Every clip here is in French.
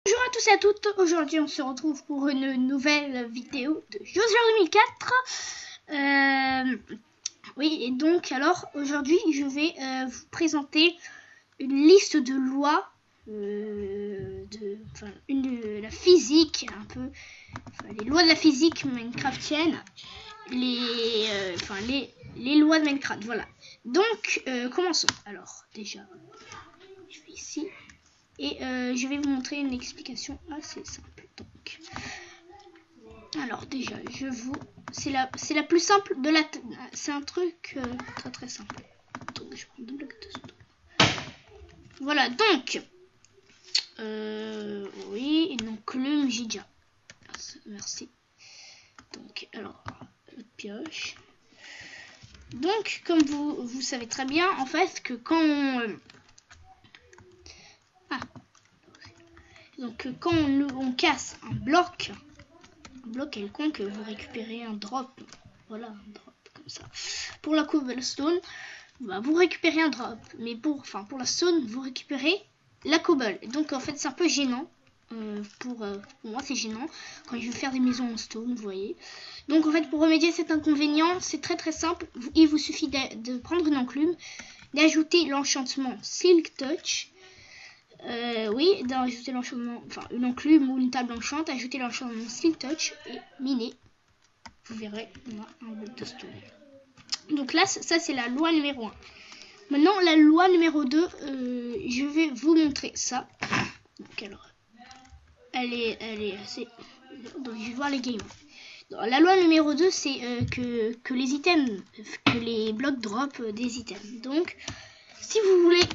Bonjour à tous et à toutes, aujourd'hui on se retrouve pour une nouvelle vidéo de Josia 2004. Oui, et donc alors aujourd'hui je vais vous présenter une liste de lois, la physique, un peu, les lois de la physique minecraftienne, les lois de Minecraft, voilà. Donc commençons. Alors déjà, je vais ici. Et je vais vous montrer une explication assez simple. Donc, alors déjà, c'est la plus simple de la. C'est un truc très très simple. Donc, je prends deux blocs de stone. Voilà, donc. Oui, et donc le j'ai déjà. Merci. Donc, alors, pioche. Donc, comme vous savez très bien, en fait, que quand on. Donc, quand on casse un bloc quelconque, vous récupérez un drop. Voilà, un drop comme ça. Pour la cobblestone, bah, vous récupérez un drop. Mais pour la stone, vous récupérez la cobble. Donc en fait, c'est un peu gênant. Pour moi, c'est gênant quand je veux faire des maisons en stone, vous voyez. Donc en fait, pour remédier à cet inconvénient, c'est très très simple. Il vous suffit de prendre une enclume, d'ajouter l'enchantement Silk Touch. Oui, d'ajouter l'enchantement, une enclume ou une table enchante, ajouter l'enchantement Silk Touch et miner. Vous verrez, on a un bloc de stone. Donc là, ça c'est la loi numéro 1. Maintenant, la loi numéro 2, je vais vous montrer ça. Donc alors, elle est assez... Donc je vais voir les games. Donc, la loi numéro 2, c'est que les items, que les blocs drop des items. Donc, si vous voulez,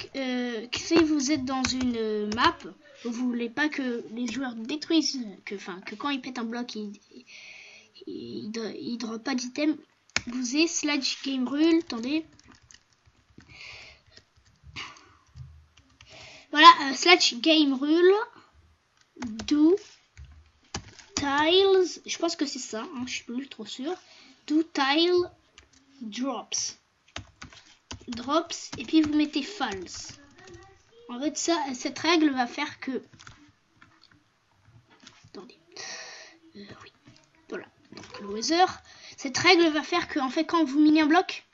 si vous êtes dans une map, vous voulez pas que les joueurs détruisent, que quand ils pètent un bloc, ils drop pas d'item, vous avez slash game rule, attendez. Voilà, slash game rule, do tiles, je pense que c'est ça, hein, je suis plus trop sûr, do tile drops, et puis vous mettez false. En fait, cette règle va faire que... Attendez. Oui. Voilà. Donc, le weather. Cette règle va faire que, en fait, quand vous minez un bloc,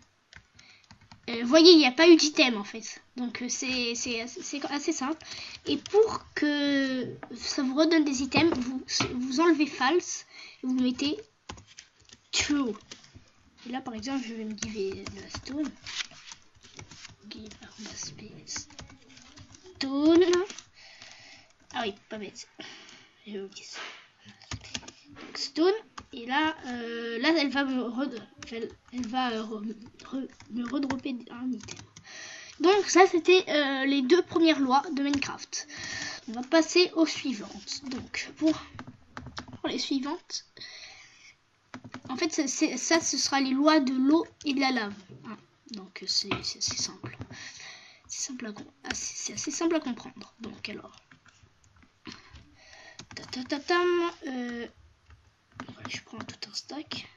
vous voyez, il n'y a pas eu d'item, en fait. Donc, c'est assez simple. Et pour que ça vous redonne des items, vous enlevez false et vous mettez true. Et là, par exemple, je vais me giver la stone. Give the space. Stone. Ah oui, pas bête. J'ai oublié ça. Donc stone. Et là, elle va me redropper un item. Donc ça, c'était les deux premières lois de Minecraft. On va passer aux suivantes. Donc pour les suivantes, en fait, ça, ce sera les lois de l'eau et de la lave. Donc c'est assez simple. C'est assez simple à comprendre. Donc alors, je prends tout un stack.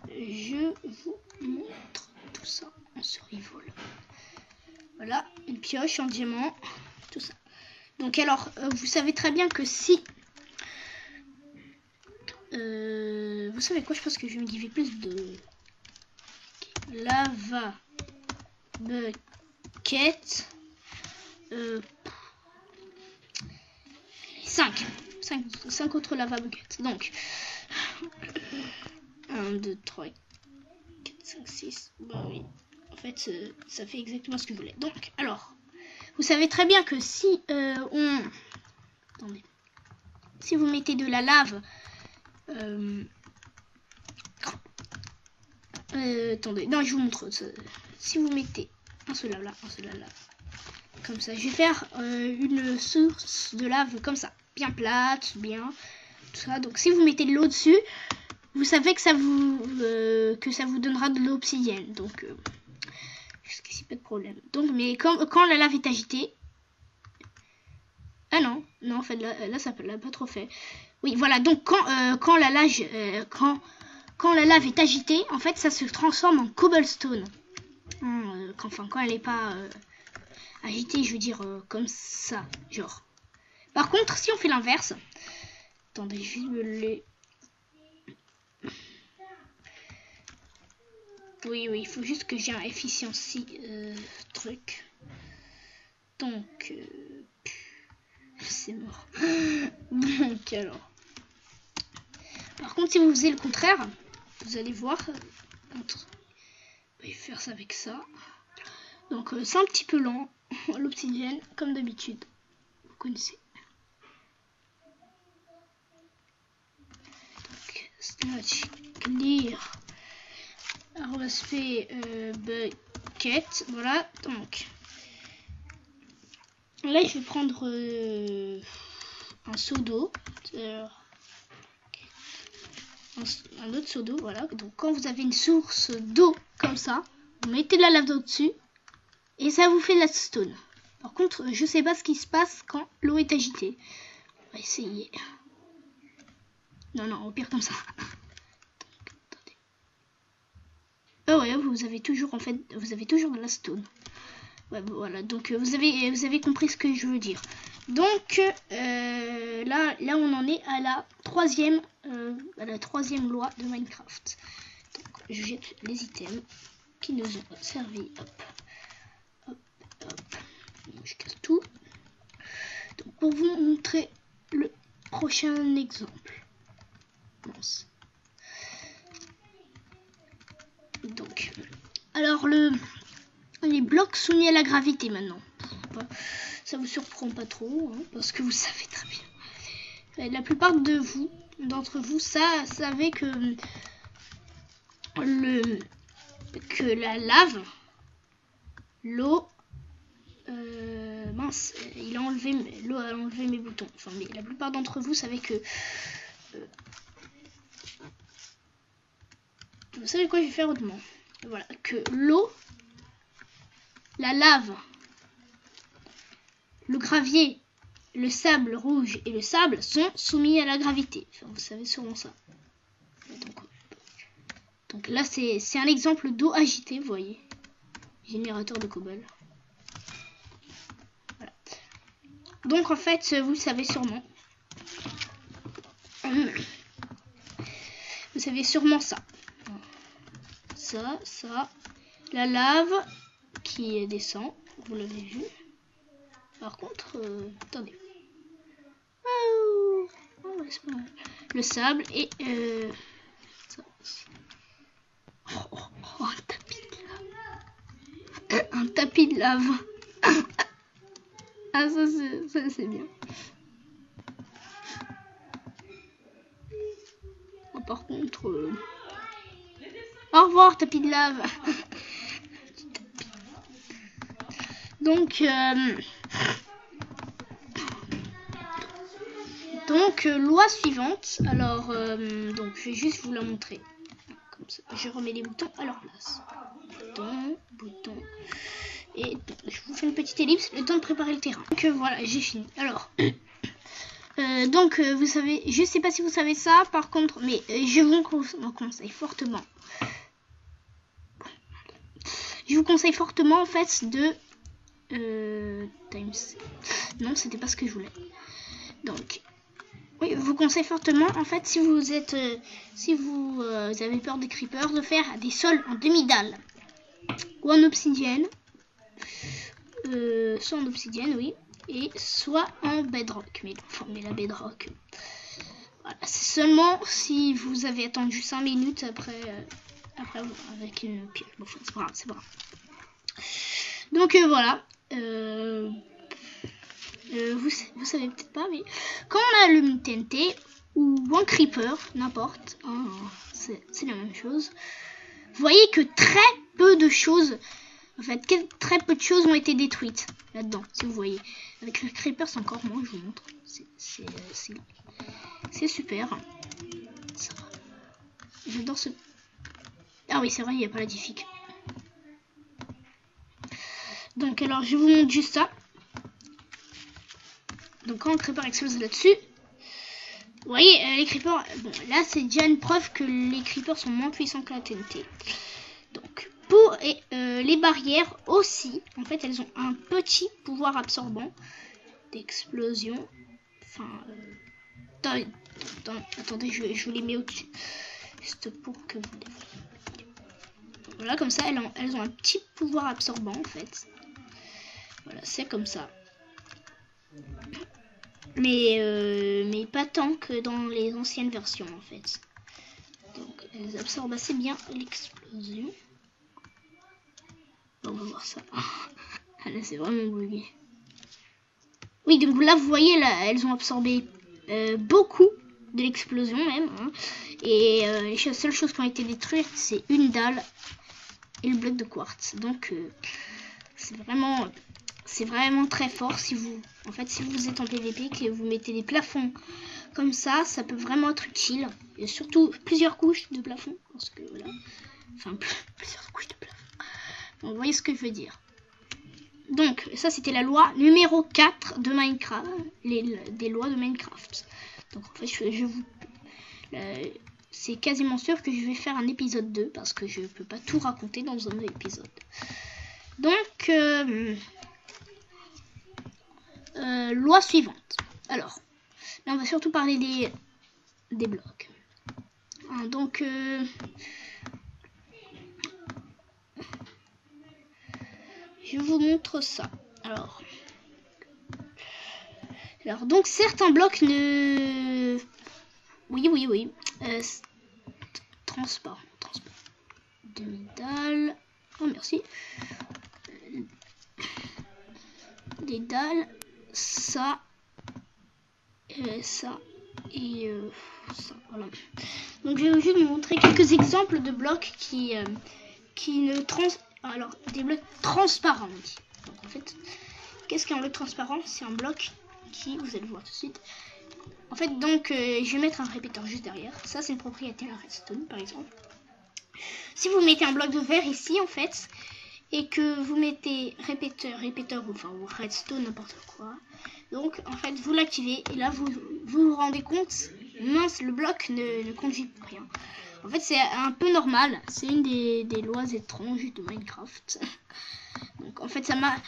Je vous montre tout ça en survival. Voilà, une pioche en diamant, tout ça. Donc alors, vous savez très bien que si... vous savez quoi, je pense que je vais me giver plus de... Lava bucket. 5 autres lava buckets. Donc, 1, 2, 3, 4, 5, 6. Bah oui. En fait, ça fait exactement ce que je voulais. Donc, alors, vous savez très bien que si attendez. Si vous mettez de la lave... attendez, non, je vous montre. Si vous mettez un seul lave là, comme ça, je vais faire une source de lave comme ça, bien plate, bien tout ça. Donc si vous mettez de l'eau dessus, vous savez que ça vous donnera de l'obsidienne. Donc jusqu'ici pas de problème. Donc mais quand la lave est agitée, ah non, en fait là ça l'a pas trop fait. Oui, voilà. Donc quand la lave est agitée, en fait ça se transforme en cobblestone. Quand elle n'est pas agitée, je veux dire comme ça, genre. Par contre, si on fait l'inverse... Attendez, je vais me les... Oui, il faut juste que j'ai un efficiency truc. Donc... c'est mort. Donc, alors... Par contre, si vous faisiez le contraire, vous allez voir... Je vais faire ça avec ça. Donc, c'est un petit peu lent, l'obsidienne, comme d'habitude. Vous connaissez. Donc, slash clear arrosp bucket. Voilà, donc. Là, je vais prendre un seau d'eau. Un autre seau d'eau, voilà. Donc, quand vous avez une source d'eau comme ça, vous mettez de la lave au-dessus et ça vous fait de la stone. Par contre, je sais pas ce qui se passe quand l'eau est agitée. On va essayer. Non, au pire comme ça. Oh ouais, vous avez toujours en fait, vous avez toujours de la stone. Ouais, voilà, donc vous avez compris ce que je veux dire. Donc là on en est à la troisième loi de Minecraft. Donc je jette les items qui nous ont servi. Hop. Je casse tout. Donc pour vous montrer le prochain exemple. Donc alors les blocs soumis à la gravité maintenant. Ça vous surprend pas trop, hein, parce que vous savez très bien. La plupart d'entre vous, savez que la lave, l'eau, mince, l'eau a enlevé mes boutons. Enfin, mais la plupart d'entre vous savez que vous savez quoi, je vais faire autrement. Voilà, que l'eau, la lave, le gravier, le sable rouge et le sable sont soumis à la gravité. Enfin, vous savez sûrement ça. Donc là, c'est un exemple d'eau agitée, vous voyez. Générateur de cobble. Voilà. Donc en fait, vous le savez sûrement. Vous savez sûrement ça. Ça. La lave qui descend. Vous l'avez vu. Par contre, attendez. Oh, ouais, c'est pas mal. Le sable et ça. Un tapis de lave. Un tapis de lave. Ah, ça c'est bien. Oh, par contre... Au revoir, tapis de lave. Donc, loi suivante. Alors, donc je vais juste vous la montrer. Comme ça, je remets les boutons à leur place. Bouton. Et je vous fais une petite ellipse, le temps de préparer le terrain. Donc voilà, j'ai fini. Alors, vous savez, je sais pas si vous savez ça, par contre, mais je vous conseille fortement. Je vous conseille fortement en fait de non, c'était pas ce que je voulais. Donc, oui, je vous conseille fortement en fait si vous êtes, si vous avez peur des creepers, de faire des sols en demi-dalle ou en obsidienne, soit en obsidienne, oui, et soit en bedrock. Mais la bedrock, voilà, c'est seulement si vous avez attendu 5 minutes après avec une pile. Bon, c'est pas grave. Donc voilà. Vous savez peut-être pas, mais quand on allume TNT ou un creeper, n'importe, hein, c'est la même chose. Vous voyez que très peu de choses, en fait, très peu de choses ont été détruites là-dedans, si vous voyez. Avec le creeper, c'est encore moins, je vous montre. C'est super. J'adore ce... Ah oui, c'est vrai, il n'y a pas la difficulté. Donc alors, je vous montre juste ça. Donc quand le creeper explose là-dessus, vous voyez, les creepers, bon là c'est déjà une preuve que les creepers sont moins puissants que la TNT. Donc pour les barrières aussi, en fait elles ont un petit pouvoir absorbant d'explosion. Enfin, attendez, je vous les mets au-dessus. Juste pour que vous les voyez. Voilà, comme ça, elles ont un petit pouvoir absorbant, en fait. Voilà, c'est comme ça. Mais pas tant que dans les anciennes versions, en fait. Donc, elles absorbent assez bien l'explosion. On va voir ça. Ah, là, c'est vraiment bugué. Oui, donc là, vous voyez, là, elles ont absorbé beaucoup de l'explosion, même. Hein. Et les seules choses qui ont été détruites, c'est une dalle et le bloc de quartz. Donc, c'est vraiment très fort. Si vous êtes en PVP, que vous mettez des plafonds comme ça peut vraiment être utile. Et surtout, plusieurs couches de plafond. Parce que, voilà. Enfin, plusieurs couches de plafond. Donc, vous voyez ce que je veux dire. Donc, ça, c'était la loi numéro 4 de Minecraft. Des lois de Minecraft. Donc, en fait, c'est quasiment sûr que je vais faire un épisode 2. Parce que je ne peux pas tout raconter dans un épisode. Donc, loi suivante. Alors, là, on va surtout parler des blocs. Hein, donc, je vous montre ça. Alors, donc certains blocs ne... Oui. Transparent. Demi-dalle. Oh, merci. Des dalles. Ça. Ça. Et ça. Voilà. Donc, je vais juste vous montrer quelques exemples de blocs qui ne Alors, des blocs transparents. Donc, en fait, qu'est-ce qu'un bloc transparent? C'est un bloc qui, vous allez le voir tout de suite. En fait, donc, je vais mettre un répéteur juste derrière. Ça, c'est une propriété à redstone, par exemple. Si vous mettez un bloc de verre ici, en fait, et que vous mettez répéteur ou redstone, n'importe quoi. Donc, en fait, vous l'activez et là, vous rendez compte, mince, le bloc ne conduit pour rien. En fait, c'est un peu normal. C'est une des lois étranges de Minecraft. Donc, en fait, ça marche.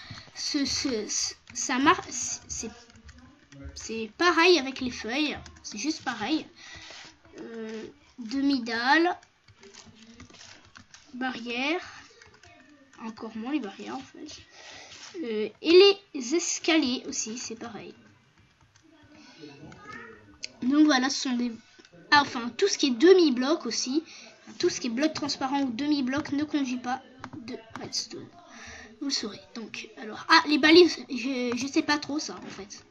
C'est pareil avec les feuilles. C'est juste pareil. Demi-dalle. Barrière. Encore moins les barrières, en fait. Et les escaliers aussi, c'est pareil. Donc, voilà, ce sont des... Ah, enfin, tout ce qui est demi-bloc aussi. Tout ce qui est bloc transparent ou demi-bloc ne conduit pas de redstone. Vous le saurez. Donc, alors... Ah, les balises, je sais pas trop ça, en fait.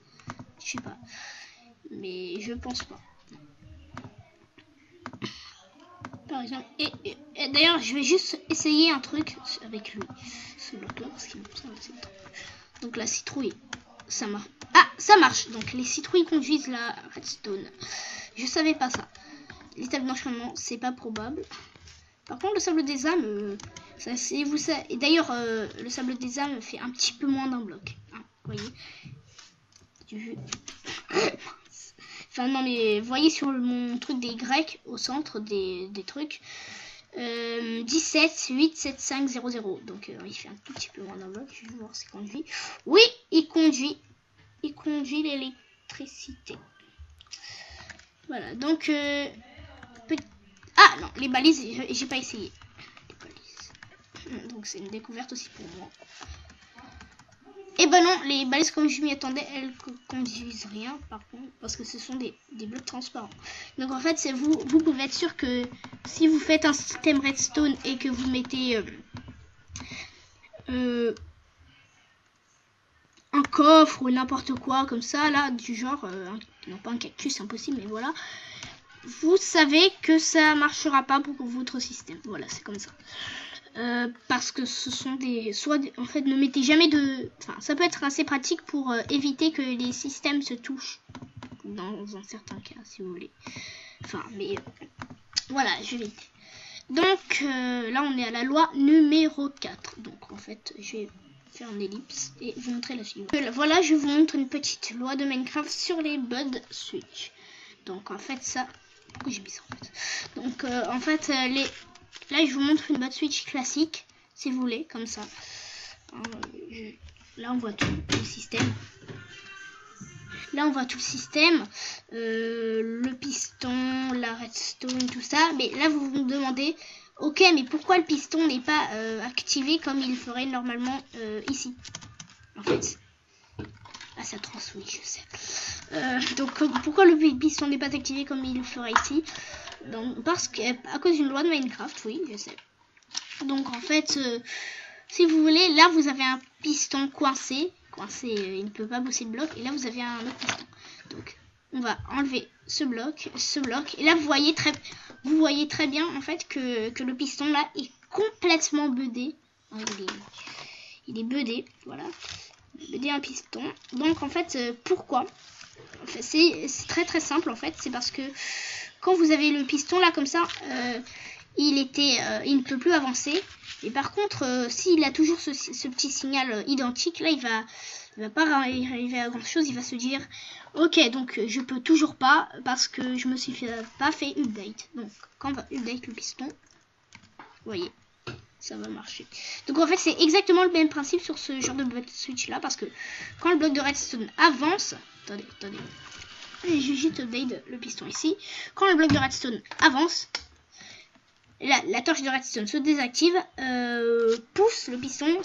Je sais pas. Mais je pense pas. Par exemple... Et d'ailleurs, je vais juste essayer un truc avec lui. Ce bloc-là, parce qu'il me semble que c'est trop. Donc, la citrouille, ça marche. Ah, ça marche. Donc, les citrouilles conduisent la redstone. Je savais pas ça. Les tables d'enchaînement, c'est pas probable. Par contre, le sable des âmes, et d'ailleurs, le sable des âmes fait un petit peu moins d'un bloc. Hein, vous voyez. Enfin, non, mais vous voyez sur mon truc des Y, au centre des trucs, 17, 8, 7, 5, 0, 0. Donc, il fait un tout petit peu moins d'un bloc. Je vais voir s'il conduit. Oui, il conduit. Il conduit l'électricité. Voilà, donc... Ah non, les balises, j'ai pas essayé. Les balises. Donc c'est une découverte aussi pour moi. Et ben non, les balises comme je m'y attendais, elles conduisent rien par contre, parce que ce sont des blocs transparents. Donc en fait, c'est vous pouvez être sûr que si vous faites un système redstone et que vous mettez un coffre ou n'importe quoi comme ça, là, du genre, non pas un cactus, c'est impossible, mais voilà. Vous savez que ça marchera pas pour votre système. Voilà, c'est comme ça. Parce que ce sont en fait, ne mettez jamais de... Enfin, ça peut être assez pratique pour éviter que les systèmes se touchent. Dans un certain cas, si vous voulez. Enfin, mais... voilà, je vais... Donc, là, on est à la loi numéro 4. Donc, en fait, je vais faire une ellipse et vous montrer la suivante. Voilà, je vous montre une petite loi de Minecraft sur les bud switch. Donc, en fait, ça... Pourquoi j'ai mis ça, en fait? Donc, en fait, là, je vous montre une bud switch classique, si vous voulez, comme ça. Là, on voit tout le système. Là, on voit tout le système, le piston, la redstone, tout ça. Mais là, vous vous demandez, ok, mais pourquoi le piston n'est pas activé comme il ferait normalement ici, en fait. Ah, ça transe, oui, je sais. Donc, pourquoi le piston n'est pas activé comme il le ferait ici? Donc, parce qu'à cause d'une loi de Minecraft, oui, je sais. Donc, en fait, si vous voulez, là, vous avez un piston coincé. Il ne peut pas bosser le bloc. Et là, vous avez un autre piston. Donc, on va enlever ce bloc. Et là, vous voyez très bien, en fait, que le piston, là, est complètement budé. Il est budé, voilà. Budé un piston. Donc, en fait, pourquoi? En fait, c'est très simple, en fait. C'est parce que quand vous avez le piston, là, comme ça, il ne peut plus avancer. Et par contre, s'il a toujours ce petit signal identique, là, il va pas arriver à grand chose. Il va se dire, ok, donc je peux toujours pas parce que je me suis pas fait update. Donc, quand on va update le piston, vous voyez, ça va marcher. Donc en fait, c'est exactement le même principe sur ce genre de bloc switch là, parce que quand le bloc de redstone avance, attendez, je vais juste update le piston ici. Quand le bloc de redstone avance, la torche de redstone se désactive, pousse le piston,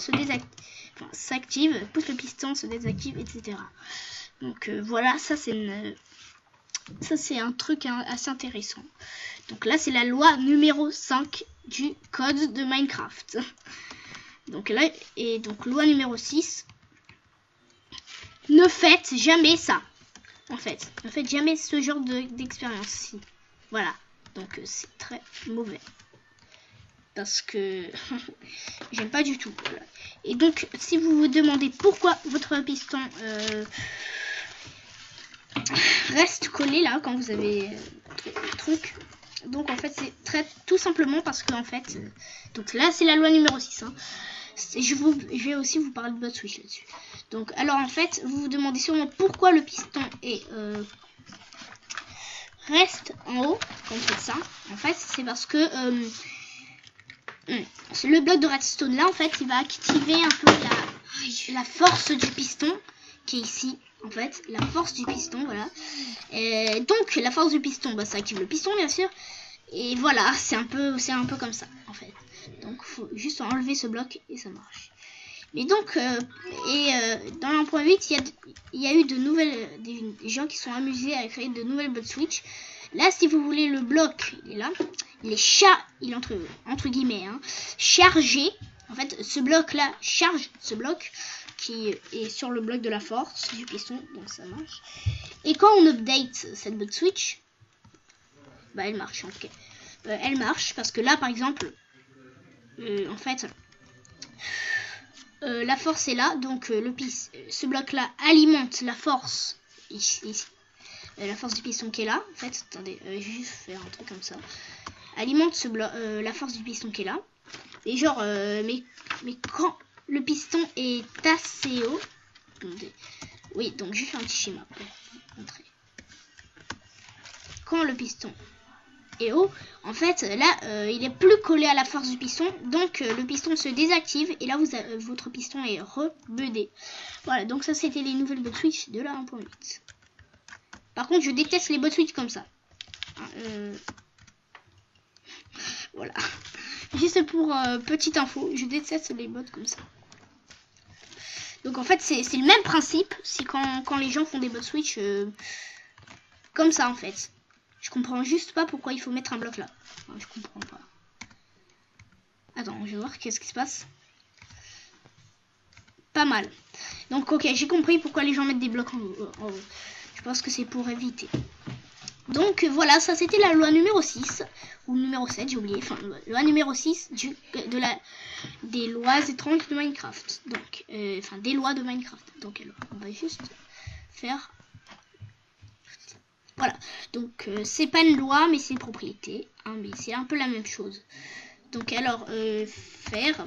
s'active, pousse le piston, se désactive, etc. Donc voilà, ça c'est un truc assez intéressant. Donc là, c'est la loi numéro 5 du code de Minecraft. Donc là, et donc loi numéro 6, ne faites jamais ça. En fait, ne faites jamais ce genre d'expérience-ci. Voilà, donc c'est très mauvais. Parce que j'aime pas du tout. Voilà. Et donc, si vous vous demandez pourquoi votre piston reste collé là quand vous avez le truc, donc en fait c'est tout simplement parce que en fait, donc là c'est la loi numéro 6. Hein. Je vais aussi vous parler de votre switch là-dessus. Donc alors en fait, vous vous demandez sûrement pourquoi le piston reste en haut comme ça. En fait, c'est parce que le bloc de redstone là, en fait, il va activer un peu la force du piston qui est ici. En fait, la force du piston, voilà. Et donc, la force du piston, bah, ça active le piston, bien sûr. Et voilà, c'est un peu comme ça, en fait. Donc, il faut juste enlever ce bloc et ça marche. Mais donc, dans l'1.8, il y a eu des gens qui sont amusés à créer de nouvelles blocs switch. Là, si vous voulez, le bloc, il est là. Il est entre guillemets, hein, chargé. En fait, ce bloc-là charge ce bloc qui est sur le bloc de la force du piston. Donc, ça marche. Et quand on update cette bloc switch, bah, elle marche. Okay. Elle marche parce que là, par exemple, en fait, la force est là. Donc, ce bloc-là alimente la force ici. La force du piston qui est là. En fait, attendez, je vais juste faire un truc comme ça. Alimente la force du piston qui est là. Et genre, mais quand le piston est assez haut. Attendez. Oui, donc je vais faire un petit schéma pour montrer. Quand le piston est haut, en fait, là, il est plus collé à la force du piston. Donc, le piston se désactive. Et là, votre piston est rebudé. Voilà, donc ça, c'était les nouvelles bot switch de la 1.8. Par contre, je déteste les bot switch comme ça. Voilà. Juste pour petite info, je déteste les bots comme ça. Donc en fait, c'est le même principe si quand les gens font des bots switch comme ça en fait. Je comprends juste pas pourquoi il faut mettre un bloc là. Enfin, je comprends pas. Attends, je vais voir qu'est-ce qui se passe. Pas mal. Donc ok, j'ai compris pourquoi les gens mettent des blocs en haut. Je pense que c'est pour éviter. Donc voilà, ça c'était la loi numéro 6, ou numéro 7, j'ai oublié, enfin loi numéro 6 des lois étranges de Minecraft. Donc, enfin des lois de Minecraft. Donc alors, on va juste faire... Voilà, donc c'est pas une loi mais c'est une propriété, hein, mais c'est un peu la même chose. Donc alors, faire...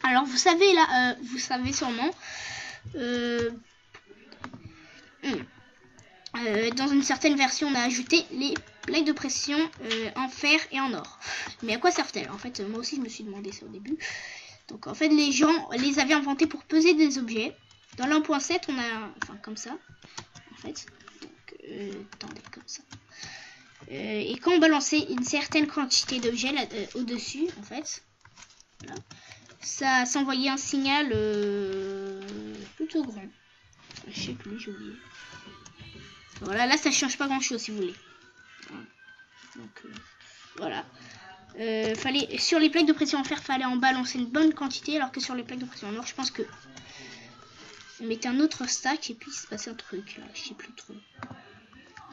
Alors vous savez là, vous savez sûrement... dans une certaine version, on a ajouté les plaques de pression en fer et en or. Mais à quoi servent-elles? En fait, moi aussi, je me suis demandé ça au début. Donc, en fait, les gens les avaient inventées pour peser des objets. Dans l'1.7, on a... Enfin, comme ça. En en fait. Donc, attendez, comme ça. Et quand on balançait une certaine quantité d'objets au-dessus, en fait, voilà, ça s'envoyait un signal plutôt grand. Je sais plus, j'ai oublié. Voilà, là ça change pas grand chose si vous voulez. Donc voilà. Fallait, sur les plaques de pression en fer, fallait en balancer une bonne quantité, alors que sur les plaques de pression en or, je pense que on mettait un autre stack et puis il se passait un truc. Là, je sais plus trop.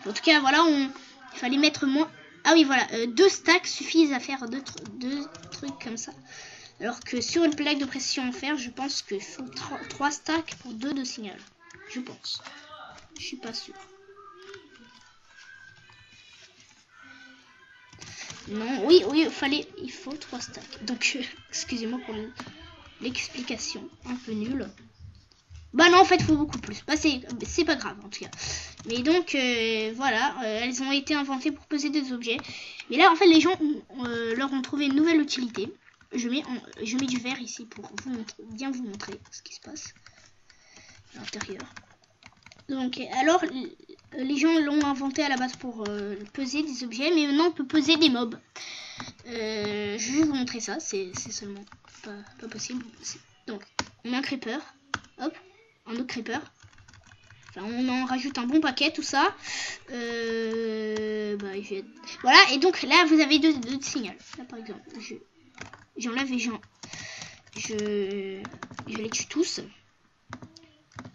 En tout cas, voilà, il fallait mettre moins. Ah oui, voilà, 2 stacks suffisent à faire deux trucs comme ça. Alors que sur une plaque de pression en fer, je pense qu'il faut 3 stacks pour 2 de signal. Je pense. Je suis pas sûr. Non, oui, il faut 3 stacks. Donc, excusez-moi pour l'explication un peu nulle. Bah non, en fait, il faut beaucoup plus. Bah, c'est pas grave, en tout cas. Mais donc, voilà, elles ont été inventées pour poser des objets. Mais là, en fait, les gens leur ont trouvé une nouvelle utilité. Je mets du verre ici pour bien vous montrer ce qui se passe à l'intérieur. Donc, alors, les gens l'ont inventé à la base pour peser des objets, mais maintenant on peut peser des mobs. Je vais vous montrer ça, c'est seulement pas possible. Donc, on met un creeper, hop, un autre creeper. Enfin, on en rajoute un bon paquet, tout ça. Voilà, et donc là, vous avez deux signaux. Là, par exemple, j'enlève et je les tue tous.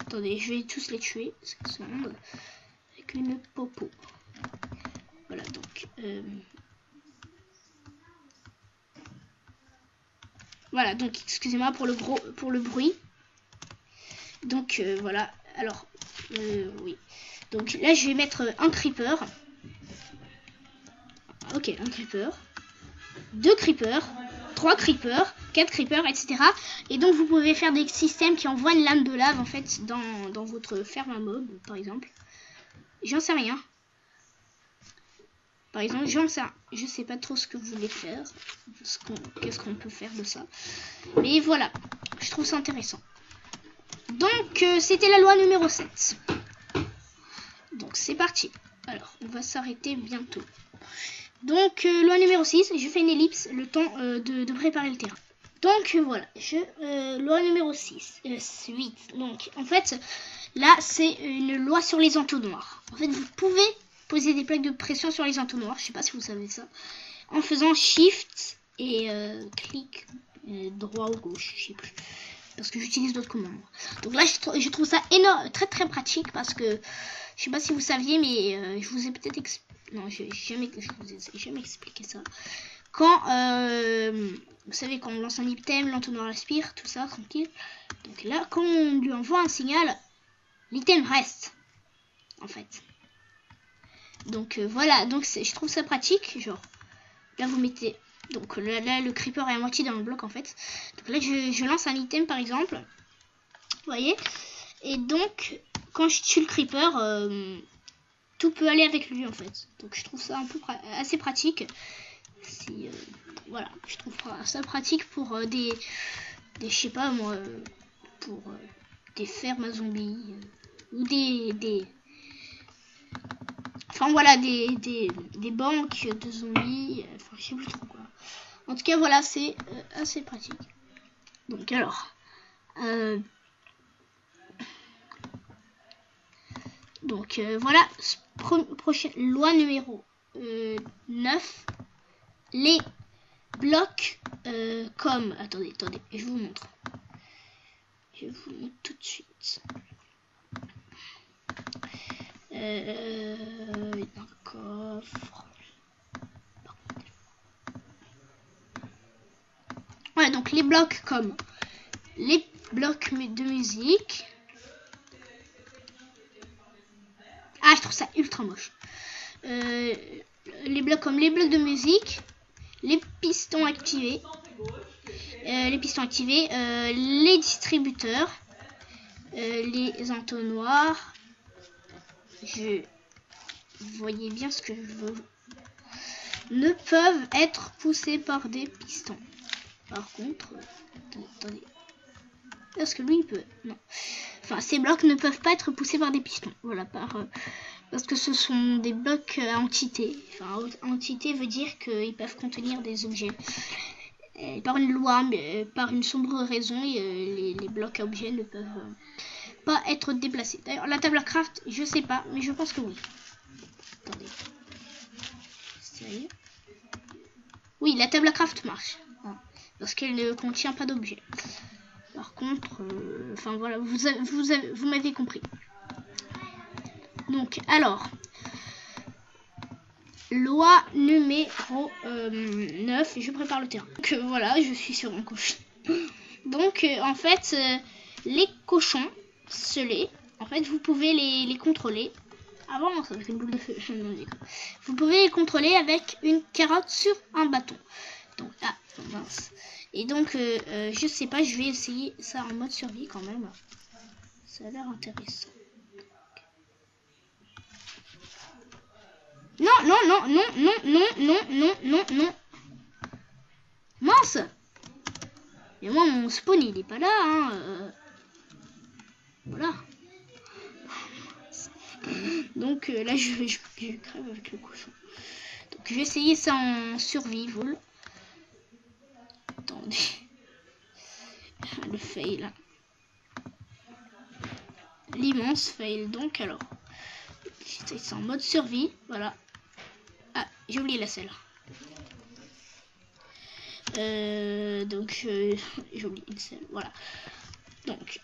Attendez, je vais tous les tuer. Avec une popo. Voilà, donc. Voilà, donc excusez-moi pour le bruit. Donc voilà. Alors, oui. Donc là, je vais mettre un creeper. Ok, un creeper. 2 creepers. 3 creepers, 4 creepers, etc. Et donc vous pouvez faire des systèmes qui envoient une lame de lave en fait dans votre ferme à mob, par exemple. J'en sais rien. Par exemple, je sais pas trop ce que vous voulez faire. Qu'est-ce qu'on peut faire de ça. Mais voilà, je trouve ça intéressant. Donc c'était la loi numéro 7. Donc c'est parti. Alors, on va s'arrêter bientôt. Donc, loi numéro 6, je fais une ellipse, le temps de préparer le terrain. Donc, voilà, loi numéro 6, 8. Donc, en fait, là, c'est une loi sur les entonnoirs. En fait, vous pouvez poser des plaques de pression sur les entonnoirs, je sais pas si vous savez ça, en faisant Shift et clic droit ou gauche, je sais plus. Parce que j'utilise d'autres commandes. Donc là, je trouve ça très très pratique parce que, je sais pas si vous saviez, mais je vous ai peut-être expliqué. Non, je vous ai jamais expliqué ça. Quand, vous savez, quand on lance un item, l'entonnoir aspire, tout ça, tranquille. Donc là, quand on lui envoie un signal, l'item reste, en fait. Donc voilà, donc je trouve ça pratique. Genre, là vous mettez, donc là le creeper est à moitié dans le bloc en fait. Donc là je lance un item par exemple, vous voyez. Et donc, quand je tue le creeper, tout peut aller avec lui en fait. Donc je trouve ça un peu assez pratique. Voilà, je trouve ça pratique pour des je sais pas moi, pour des fermes à zombies ou enfin voilà, des banques de zombies, enfin je sais plus trop quoi. En tout cas voilà, c'est assez pratique. Donc alors, voilà, prochaine loi numéro 9. Les blocs comme... Attendez, je vous montre. Je vous montre tout de suite. Un coffre. Voilà, donc les blocs comme les blocs de musique. Ah, je trouve ça ultra moche. Les blocs comme les blocs de musique, les pistons activés, les distributeurs, les entonnoirs. Vous voyez bien ce que je veux. Ne peuvent être poussés par des pistons. Par contre, attendez. Est-ce que lui il peut? Non. Enfin, ces blocs ne peuvent pas être poussés par des pistons. Voilà, parce que ce sont des blocs à entité. Enfin, entité veut dire qu'ils peuvent contenir des objets. Et par une loi, mais par une sombre raison, les blocs à objets ne peuvent pas être déplacés. D'ailleurs, la table à craft, je sais pas, mais je pense que oui. Attendez. Sérieux? Oui, la table à craft marche. Parce qu'elle ne contient pas d'objets. Par contre, enfin voilà, vous m'avez compris. Donc, alors, loi numéro 9, je prépare le terrain. Donc voilà, je suis sur un cochon. Donc, en fait, les cochons scellés, en fait, vous pouvez les contrôler. Avance avec une boule de feu. Vous pouvez les contrôler avec une carotte sur un bâton. Donc, ah, mince. Et donc, je sais pas, je vais essayer ça en mode survie quand même. Ça a l'air intéressant. Non, non, non, non, non, non, non, non, non, non. Mince. Mais moi, mon spawn, il est pas là, hein. Voilà. Donc, là, je crève avec le cochon. Donc, je vais essayer ça en survival. Attendez. Le fail. L'immense fail. Donc, alors. J'essaye ça en mode survie. Voilà. Ah, j'ai oublié la selle. Donc, j'ai oublié une selle. Voilà. Donc,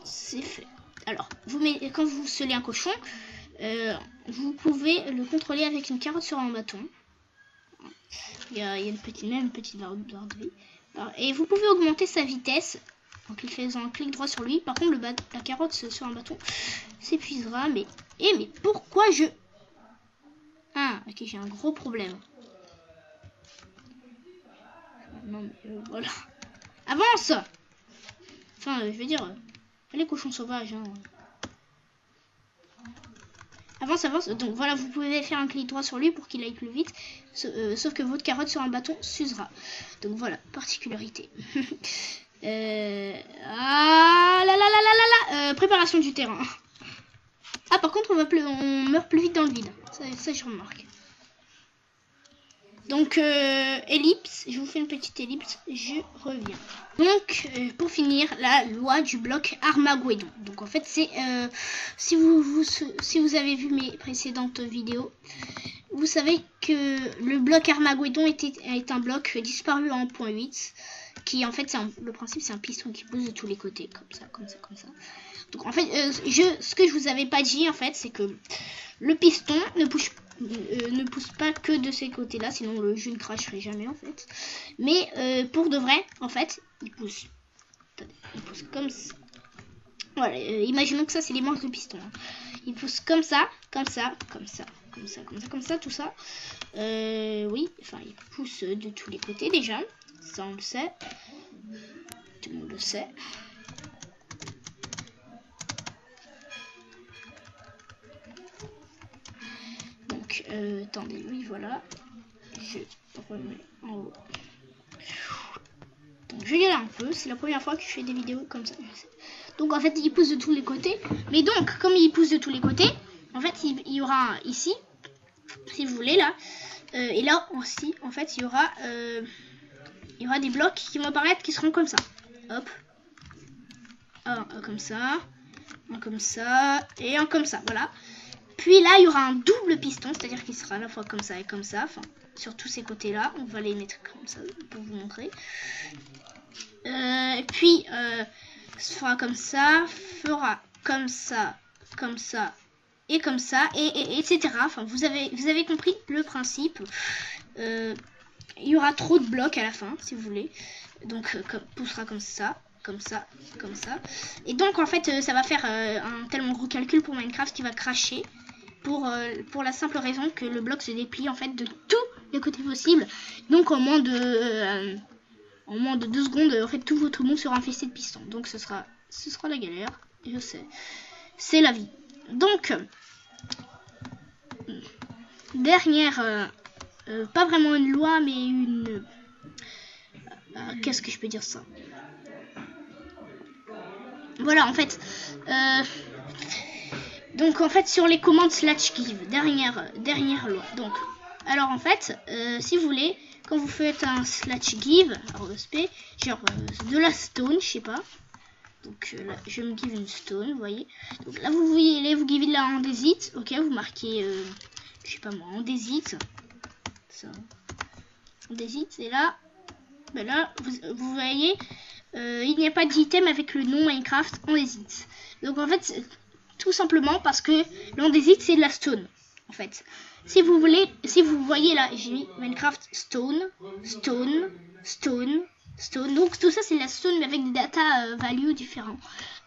c'est fait. Alors, quand vous scellez un cochon, vous pouvez le contrôler avec une carotte sur un bâton. Il y a une petite barre de vie. Et vous pouvez augmenter sa vitesse en faisant un clic droit sur lui. Par contre, la carotte sur un bâton s'épuisera. Mais pourquoi je... Ah, ok, j'ai un gros problème. Non, mais voilà. Avance! Enfin, je veux dire, les cochons sauvages. Hein. Avance, avance. Donc voilà, vous pouvez faire un clic droit sur lui pour qu'il aille plus vite. Sauf que votre carotte sur un bâton s'usera. Donc voilà, particularité. Ah là là là là là, préparation du terrain. Ah, par contre, on meurt plus vite dans le vide. Ça je remarque. Donc, ellipse. Je vous fais une petite ellipse. Je reviens. Donc, pour finir, la loi du bloc Armageddon. Donc, en fait, c'est... si vous avez vu mes précédentes vidéos, vous savez que le bloc Armageddon est un bloc disparu en 1.8. Qui, en fait, le principe, c'est un piston qui pousse de tous les côtés. Comme ça, comme ça, comme ça. Donc, en fait, ce que je vous avais pas dit, en fait, c'est que le piston ne pousse pas que de ces côtés-là, sinon le jeu ne cracherait jamais, en fait. Mais pour de vrai, en fait, il pousse. Attendez, il pousse comme ça. Voilà, imaginons que ça, c'est les manches de piston. Hein. Il pousse comme ça, comme ça, comme ça, comme ça, comme ça, comme ça, tout ça. Oui, enfin, il pousse de tous les côtés déjà. Ça, on le sait. Tout le monde le sait. Donc, attendez, oui, voilà. Je remets en haut. Donc, je galère un peu. C'est la première fois que je fais des vidéos comme ça. Donc, en fait, il pousse de tous les côtés. Mais donc, comme il pousse de tous les côtés, en fait, il y aura ici, si vous voulez, là. Et là aussi, en fait, il y aura des blocs qui vont apparaître qui seront comme ça. Hop. Un comme ça. Un comme ça. Et un comme ça. Voilà. Puis là, il y aura un double piston. C'est-à-dire qu'il sera à la fois comme ça et comme ça. Enfin, sur tous ces côtés-là. On va les mettre comme ça pour vous montrer. Puis, ce fera comme ça. Fera comme ça. Comme ça. Et comme ça. Et etc. Enfin, vous avez compris le principe. Il y aura trop de blocs à la fin, si vous voulez. Donc, poussera comme ça, comme ça, comme ça. Et donc, en fait, ça va faire un tellement gros calcul pour Minecraft qui va cracher. Pour la simple raison que le bloc se déplie, en fait, de tous les côtés possibles. Donc, en moins de 2 secondes, en fait, tout votre monde sera infesté de pistons. Donc, ce sera la galère. Je sais. C'est la vie. Donc, dernière... pas vraiment une loi, mais une... qu'est-ce que je peux dire ça? voilà, en fait. Donc, en fait, sur les commandes /give, dernière loi. Donc, alors, en fait, si vous voulez, quand vous faites un /give, genre de la stone, je sais pas. Donc là, je me give une stone, vous voyez. Donc là, vous voyez, vous givez là en desit. Ok, vous marquez, je sais pas moi, en desit. Ça. En desit, et là, ben là, vous voyez, il n'y a pas d'item avec le nom Minecraft en desit. Donc en fait, tout simplement parce que l'andésite c'est de la stone. En fait, si vous voulez, si vous voyez là, j'ai mis Minecraft stone. Donc tout ça c'est de la stone mais avec des data value différents.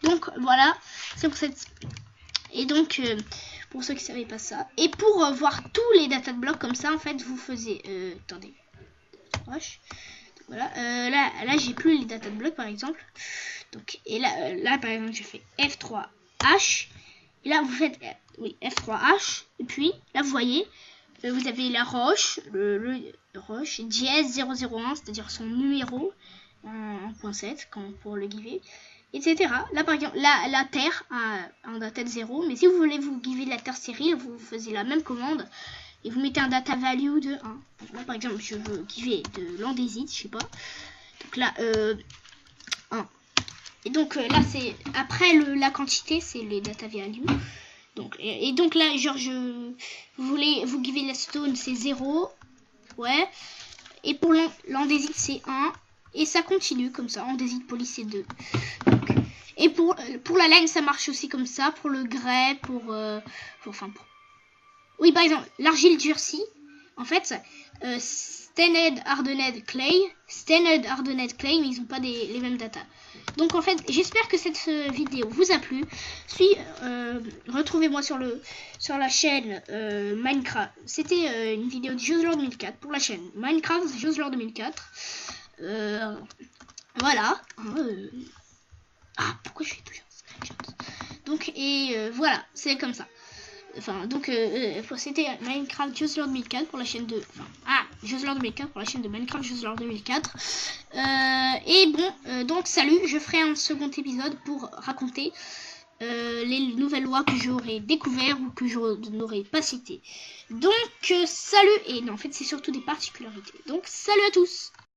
Donc voilà, c'est pour cette. Et donc pour ceux qui ne savaient pas ça. Et pour voir tous les data de blocs comme ça, en fait, vous faisiez. Attendez. Proche. Voilà. Là j'ai plus les data de blocs par exemple. Donc et là par exemple je fais F3H. Et là, vous faites F3H. Et puis, là, vous voyez, vous avez la roche, le roche, dièse 001, c'est-à-dire son numéro en .7, pour le giver, etc. Là, par exemple, la terre en data de 0. Mais si vous voulez vous giver la terre stérile, vous faisiez la même commande. Et vous mettez un data value de 1. Donc là, par exemple, je veux giver de l'andésite, je sais pas. Donc là, 1. Et donc là c'est après la quantité, c'est les data value. Donc et donc là genre vous voulez vous giver la stone c'est 0. Ouais. Et pour l'andésite c'est 1 et ça continue comme ça. Andésite poly c'est 2. Donc, et pour la laine ça marche aussi comme ça, pour le grès, oui, par exemple, l'argile durcie en fait Stanned Hardened Clay, mais ils n'ont pas les mêmes data. Donc en fait, j'espère que cette vidéo vous a plu. Retrouvez-moi sur la chaîne Minecraft. C'était une vidéo de Joslord 2004 pour la chaîne Minecraft Joslord 2004. Voilà. Pourquoi je fais toujours ça? Donc voilà, c'est comme ça. Enfin, donc c'était Minecraft Joslord 2004 pour la chaîne de. Joslord 2004 pour la chaîne de Minecraft Joslord 2004. Et bon, donc salut, je ferai un second épisode pour raconter les nouvelles lois que j'aurais découvert ou que je n'aurais pas citées. Donc salut, et non, en fait c'est surtout des particularités. Donc salut à tous.